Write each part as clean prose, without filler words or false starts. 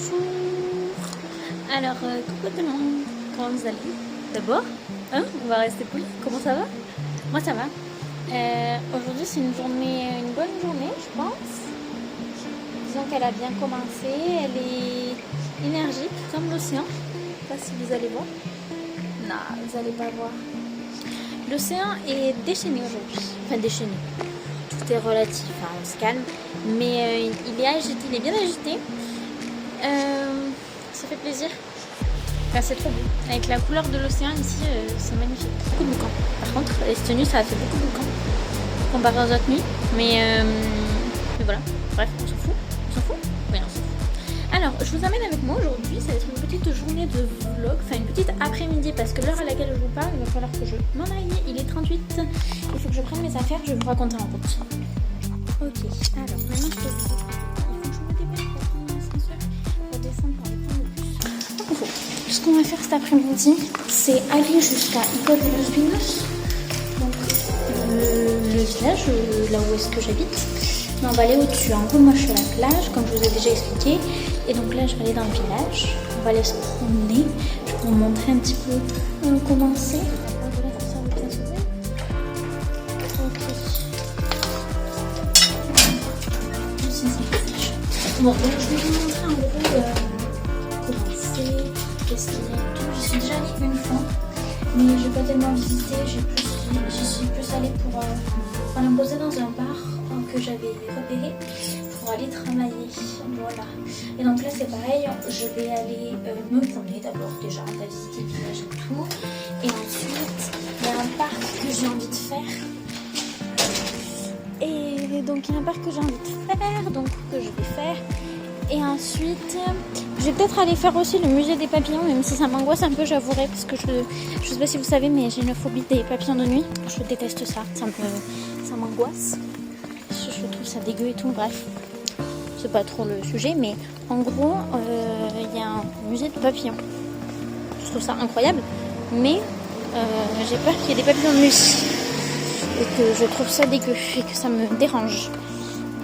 Bonjour. Alors, coucou tout le monde. Comment vous allez? D'abord, hein, on va rester poli. Comment ça va? Moi, ça va. Aujourd'hui, c'est une bonne journée, je pense. Disons qu'elle a bien commencé. Elle est énergique, comme l'océan. Je ne sais pas si vous allez voir. Non, vous n'allez pas voir. L'océan est déchaîné aujourd'hui. Enfin, déchaîné. Tout est relatif, hein, on se calme. Mais il est agité, il est bien agité. Ça fait plaisir. Enfin, c'est trop beau. Avec la couleur de l'océan ici, c'est magnifique. Beaucoup de boucans. Par contre, cette nuit, ça a fait beaucoup de boucans comparé aux autres nuits. Mais voilà. Bref, on s'en fout. On s'en fout? Oui, on s'en fout. Alors, je vous amène avec moi aujourd'hui. Ça va être une petite journée de vlog. Enfin, une petite après-midi. Parce que l'heure à laquelle je vous parle, il va falloir que je m'en aille. Il est 38. Il faut que je prenne mes affaires. Je vais vous raconter en route. Ok. Alors, maintenant, je peux... Ce qu'on va faire cet après-midi, c'est aller jusqu'à Higo de los Pinos, donc le village là où est-ce que j'habite. On va aller au-dessus. En gros, moi je suis à la plage, comme je vous ai déjà expliqué. Et donc là, je vais aller dans le village. On va aller se promener. Je vais vous montrer un petit peu comment c'est. Bon, donc je vais vous montrer en gros comment c'est. Qu'est-ce qu'il y a et tout. J'y suis déjà allée une fois, mais j'ai pas tellement visité. J'y suis plus allée pour me poser dans un bar que j'avais repéré pour aller travailler. Voilà. Et donc là c'est pareil, je vais aller me promener d'abord déjà, on va visiter le village et tout. Et ensuite il y a un parc que j'ai envie de faire. Et donc il y a un parc que j'ai envie de faire, donc que je vais faire. Et ensuite, je vais peut-être aller faire aussi le musée des papillons, même si ça m'angoisse un peu, j'avouerai, parce que je sais pas si vous savez, mais j'ai une phobie des papillons de nuit. Je déteste ça, ça m'angoisse. Je trouve ça dégueu et tout, bref. C'est pas trop le sujet, mais en gros, il y a un musée de papillons. Je trouve ça incroyable, mais j'ai peur qu'il y ait des papillons de nuit. Et que je trouve ça dégueu et que ça me dérange.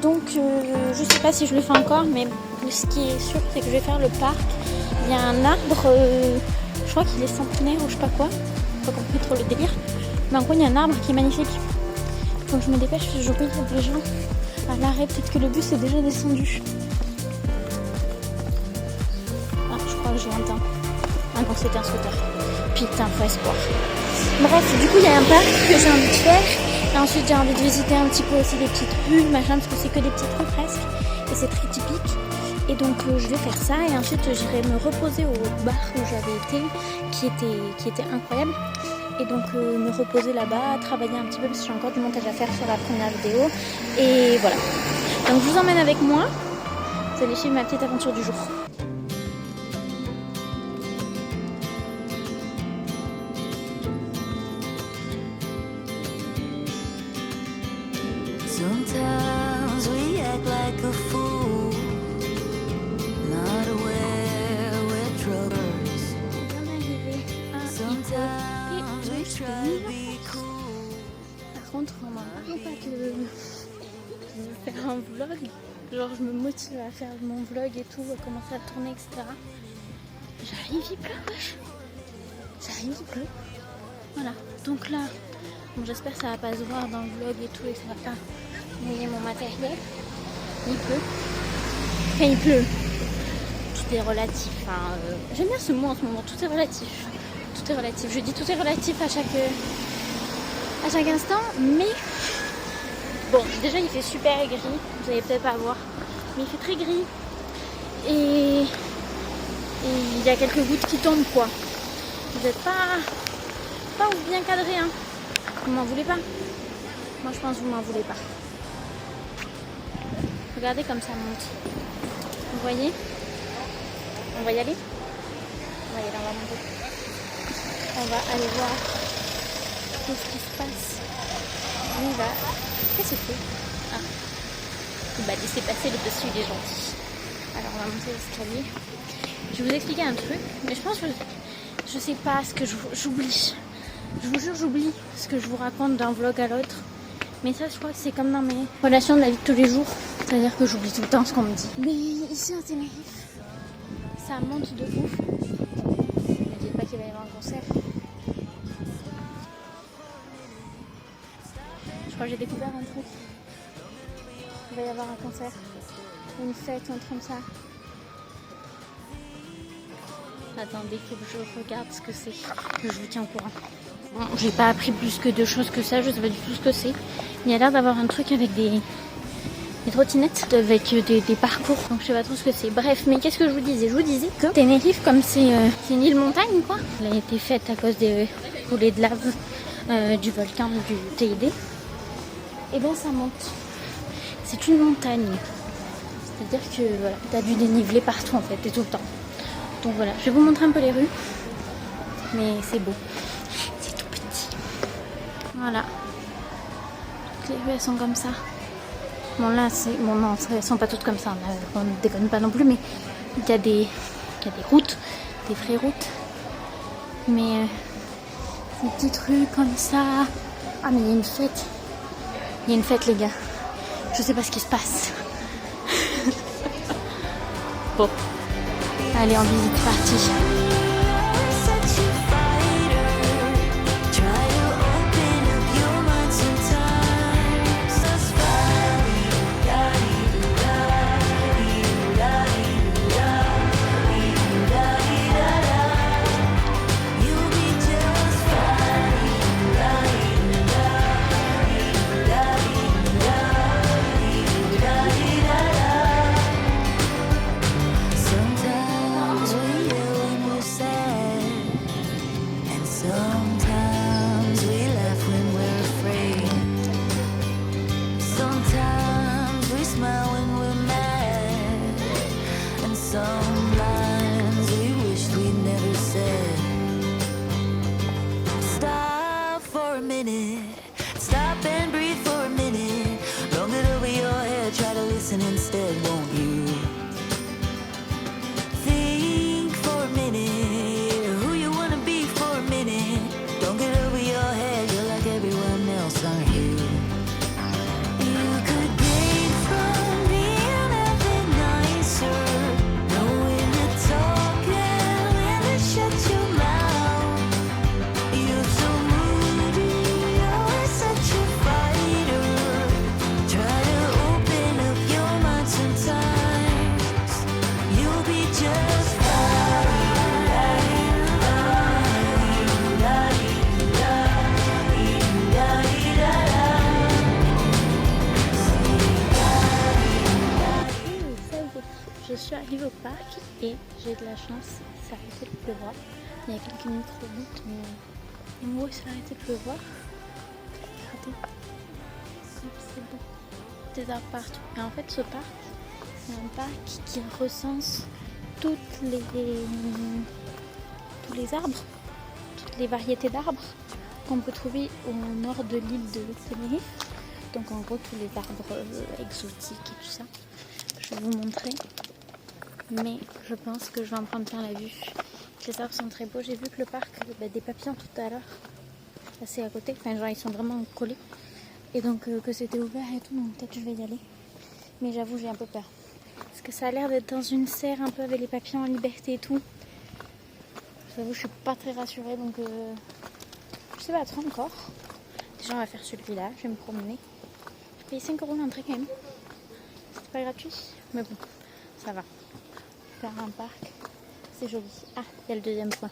Donc je sais pas si je le fais encore, mais ce qui est sûr c'est que je vais faire le parc. Il y a un arbre, je crois qu'il est centenaire ou je sais pas quoi, faut pas comprendre trop le délire. Mais en gros il y a un arbre qui est magnifique. Faut que je me dépêche, je vois qu'il y a des gens à l'arrêt, peut-être que le bus est déjà descendu. Ah je crois que j'ai un temps. Ah non c'était un scooter. Putain faut espoir. Bref, du coup il y a un parc que j'ai envie de faire. Et ensuite j'ai envie de visiter un petit peu aussi des petites rues, machin, parce que c'est que des petites rues presque. Et c'est très typique. Et donc je vais faire ça. Et ensuite j'irai me reposer au bar où j'avais été, qui était incroyable. Et donc me reposer là-bas, travailler un petit peu, parce que j'ai encore du montage à faire sur la première vidéo. Et voilà. Donc je vous emmène avec moi. Vous allez suivre ma petite aventure du jour. Sometimes we act like a fool, not aware we're troublers. Sometimes we try to be cool. Par contre, on m'en parle pas que je veux faire un vlog. Genre, je me motive à faire mon vlog et tout, à commencer à tourner, etc. J'arrive, il pleut, wesh. J'arrive, il pleut. Voilà, donc là, bon, j'espère que ça va pas se voir dans le vlog et tout, et que ça va pas mouiller mon matériel. Il pleut. Enfin, il pleut. Tout est relatif. Hein. J'aime bien ce mot en ce moment, tout est relatif. Tout est relatif. Je dis tout est relatif à chaque instant, mais bon, déjà il fait super gris, vous allez peut-être pas voir, mais il fait très gris et il y a quelques gouttes qui tombent quoi. Vous n'êtes pas bien cadré, hein. Vous m'en voulez pas? Moi je pense que vous m'en voulez pas. Regardez comme ça monte. Vous voyez? On va y aller? On va y aller, on va monter. On va aller voir qu'est-ce qui se passe. On va... Qu'est-ce que c'est? Ah. Il va laisser passer le dessus, il est gentil. Alors on va monter l'escalier. Je vais vous expliquer un truc, mais je pense que je sais pas ce que j'oublie. Je vous jure, j'oublie ce que je vous raconte d'un vlog à l'autre. Mais ça, je crois que c'est comme dans mes relations de la vie de tous les jours. C'est-à-dire que j'oublie tout le temps ce qu'on me dit. Mais ici à Tenerife, Ça monte de ouf. Ne dites pas qu'il va y avoir un concert. Je crois que j'ai découvert un truc. Il va y avoir un concert, une fête, un truc comme ça. Attendez que je regarde ce que c'est, que je vous tiens au courant. Bon, j'ai pas appris plus que 2 choses que ça, je sais pas du tout ce que c'est. Il y a l'air d'avoir un truc avec des trottinettes, avec des parcours, donc je sais pas trop ce que c'est. Bref, mais qu'est-ce que je vous disais? Je vous disais que Tenerife, comme c'est une île montagne quoi, elle a été faite à cause des coulées de lave du volcan du TID. Et bien ça monte. C'est une montagne. C'est-à-dire que voilà, t'as du dénivelé partout en fait, et tout le temps. Donc voilà, je vais vous montrer un peu les rues. Mais c'est beau. C'est tout petit. Voilà. Toutes les rues elles sont comme ça. Bon là c'est. Bon non, elles sont pas toutes comme ça, on ne déconne pas non plus, mais il y a des routes, des vraies routes. Mais des petites rues comme ça. Ah mais il y a une fête. Il y a une fête les gars. Je sais pas ce qui se passe. Bon. Allez, en visite, c'est parti. Je suis arrivée au parc et j'ai de la chance, ça a arrêté de pleuvoir. Il y a quelques micro-gouttes, mais en gros ça a arrêté de pleuvoir. Regardez, comme c'est beau, des arbres partout. Et en fait ce parc, c'est un parc qui recense tous les arbres, toutes les variétés d'arbres qu'on peut trouver au nord de l'île de Tenerife. Donc en gros tous les arbres exotiques et tout ça. Je vais vous montrer. Mais je pense que je vais en prendre plein la vue. Les arbres sont très beaux. J'ai vu que le parc des papillons tout à l'heure, assez à côté. Enfin genre ils sont vraiment collés. Et donc que c'était ouvert et tout. Donc peut-être je vais y aller. Mais j'avoue j'ai un peu peur. Parce que ça a l'air d'être dans une serre un peu avec les papillons en liberté et tout. J'avoue je suis pas très rassurée. Donc je sais pas trop encore. Déjà on va faire celui-là. Je vais me promener. J'ai payé 5 € l'entrée quand même. C'est pas gratuit. Mais bon, ça va. Faire un parc, c'est joli. Ah, il y a le deuxième point.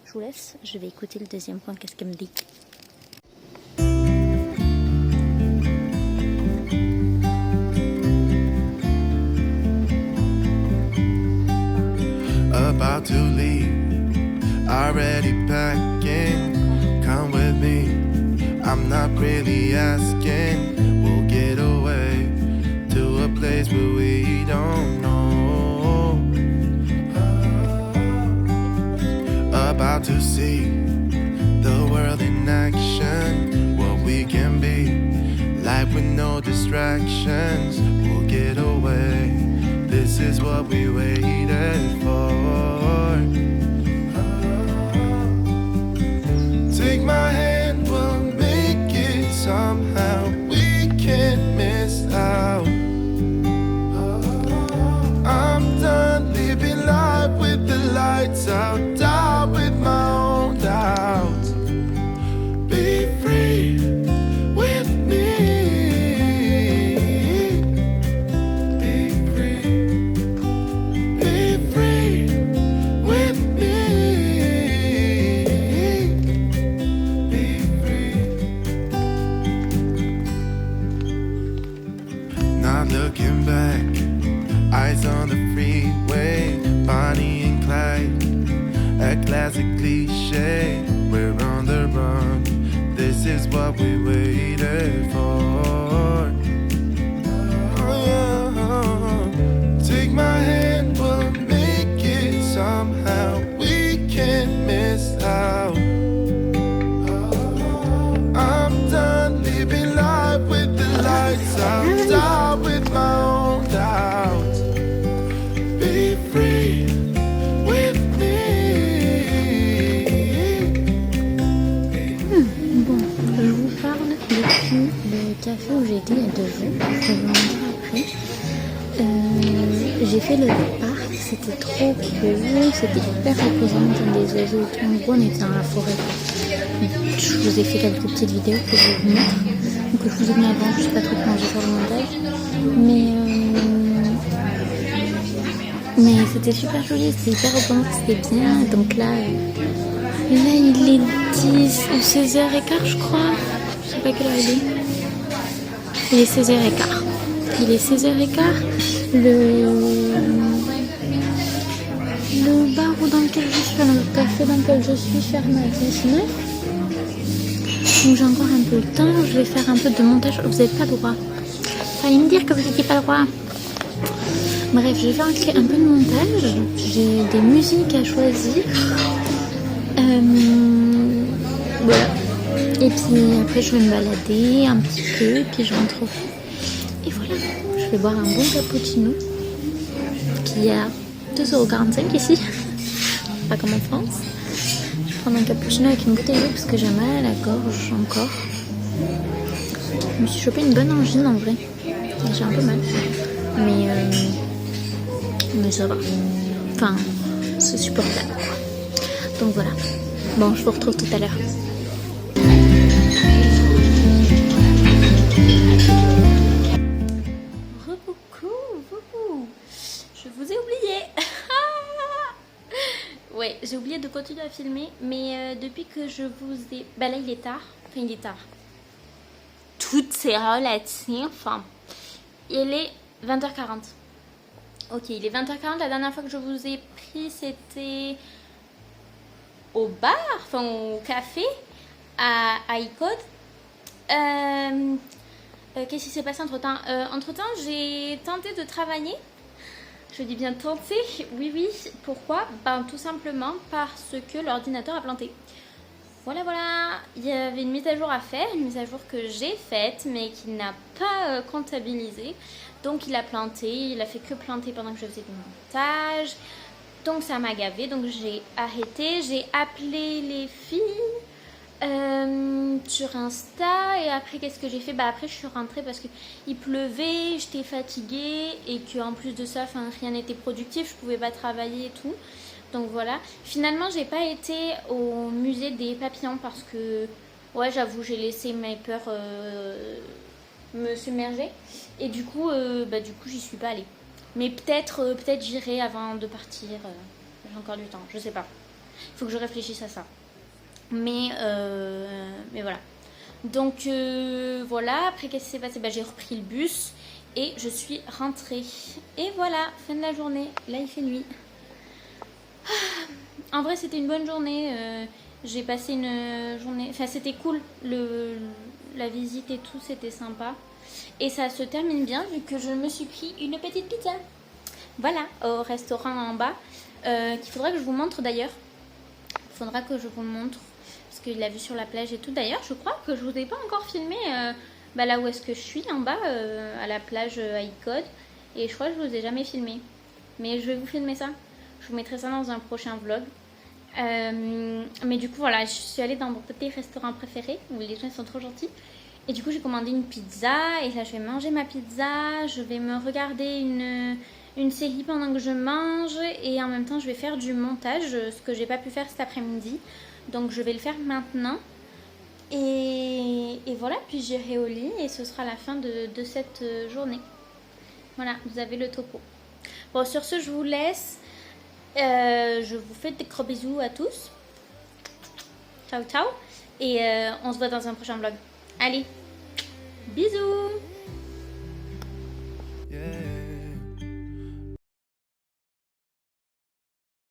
Je vous laisse, je vais écouter le deuxième point, qu'est-ce qu'elle me dit. About to leave, already packing. Come with me, I'm not really asking. We'll get away to a place where we don't know. About to see the world in action, what we can be, life with no distractions. We'll get away, this is what we waited for. Take my hand, we'll make it somehow. We can't miss out. I'm done living life with the freeway, Bonnie and Clyde, a classic cliche. We're on the run, this is what we waited for. Oh yeah, take my hand, we'll make it somehow. We can't miss out. I'm done living life with the lights out. Die with my own doubts. Be free with me. Bon, je vous parle depuis le café où j'ai été il y a 2 jours. Je vais vous montrer après. J'ai fait le parc, c'était trop cool, c'était hyper reposant, des oiseaux et tout. En gros, on était dans la forêt. Je vous ai fait quelques petites vidéos que je vais vous mettre, ou que je vous ai mis avant, je sais pas trop comment je vais faire le montage. Mais c'était super joli, c'était hyper reposant, c'était bien. Donc là, il est 10 ou 16h15 je crois. Je sais pas quelle heure il est. Il est 16h15. Il est 16h15. Le bar dans lequel je suis, le café dans lequel je suis ferme à 19. Donc j'ai encore un peu le temps. Je vais faire un peu de montage. Vous n'avez pas le droit. Fallait me dire que vous n'étiez pas le droit. Bref, je vais faire un peu de montage. J'ai des musiques à choisir. Voilà. Et puis après je vais me balader un petit peu. Puis je rentre. Et voilà. Je vais boire un bon cappuccino. Qui est à 2,45 € ici. Pas comme en France. Je vais prendre un cappuccino avec une bouteille d'eau parce que j'ai mal à la gorge encore. Je me suis chopé une bonne angine en vrai. J'ai un peu mal. Mais ça va. Enfin, c'est supportable. Donc voilà. Bon, je vous retrouve tout à l'heure. Coucou. Je vous ai oublié. Ouais, j'ai oublié de continuer à filmer. Mais depuis que je vous ai... Bah là, il est tard. Enfin, il est tard. Tout c'est relatif. Enfin, il est 20h40. Ok, il est 20h40. La dernière fois que je vous ai pris, c'était au bar, enfin au café, à iCode. Qu'est-ce qui s'est passé entre-temps? Entre-temps, j'ai tenté de travailler. Je dis bien tenter. Oui. Pourquoi? Ben, tout simplement parce que l'ordinateur a planté. Voilà. Il y avait une mise à jour à faire, une mise à jour que j'ai faite, mais qui n'a pas comptabilisé. Donc il a planté, il a fait que planter pendant que je faisais du montage. Donc ça m'a gavé, donc j'ai arrêté. J'ai appelé les filles sur Insta. Et après, qu'est-ce que j'ai fait? Bah après, je suis rentrée parce qu'il pleuvait, j'étais fatiguée. Et qu'en plus de ça, rien n'était productif, je pouvais pas travailler et tout. Donc voilà. Finalement, j'ai pas été au musée des papillons parce que, ouais, j'avoue, j'ai laissé mes peurs me submerger. Et du coup, j'y suis pas allée. Mais peut-être j'irai avant de partir. J'ai encore du temps, je sais pas. Il faut que je réfléchisse à ça. Mais voilà. Donc voilà. Après, qu'est-ce qui s'est passé? J'ai repris le bus et je suis rentrée. Et voilà, fin de la journée. Là, il fait nuit. En vrai, c'était une bonne journée. J'ai passé une journée... Enfin, c'était cool. La visite et tout, c'était sympa. Et ça se termine bien vu que je me suis pris une petite pizza. Voilà, au restaurant en bas. Qu'il faudra que je vous montre d'ailleurs. Il faudra que je vous le montre. Parce qu'il l'a vu sur la plage et tout. D'ailleurs, je crois que je vous ai pas encore filmé là où est-ce que je suis, en bas, à la plage iCode. Et je crois que je vous ai jamais filmé. Mais je vais vous filmer ça. Je vous mettrai ça dans un prochain vlog. Mais du coup, voilà, je suis allée dans mon petit restaurant préféré où les gens sont trop gentils. Et du coup, j'ai commandé une pizza. Et là, je vais manger ma pizza. Je vais me regarder une série pendant que je mange. Et en même temps, je vais faire du montage, ce que j'ai pas pu faire cet après-midi. Donc, je vais le faire maintenant. Et voilà, puis j'irai au lit. Et ce sera la fin de cette journée. Voilà, vous avez le topo. Bon, sur ce, je vous laisse. Je vous fais des gros bisous à tous. Ciao, ciao. Et on se voit dans un prochain vlog. Allez, bisous. Yeah.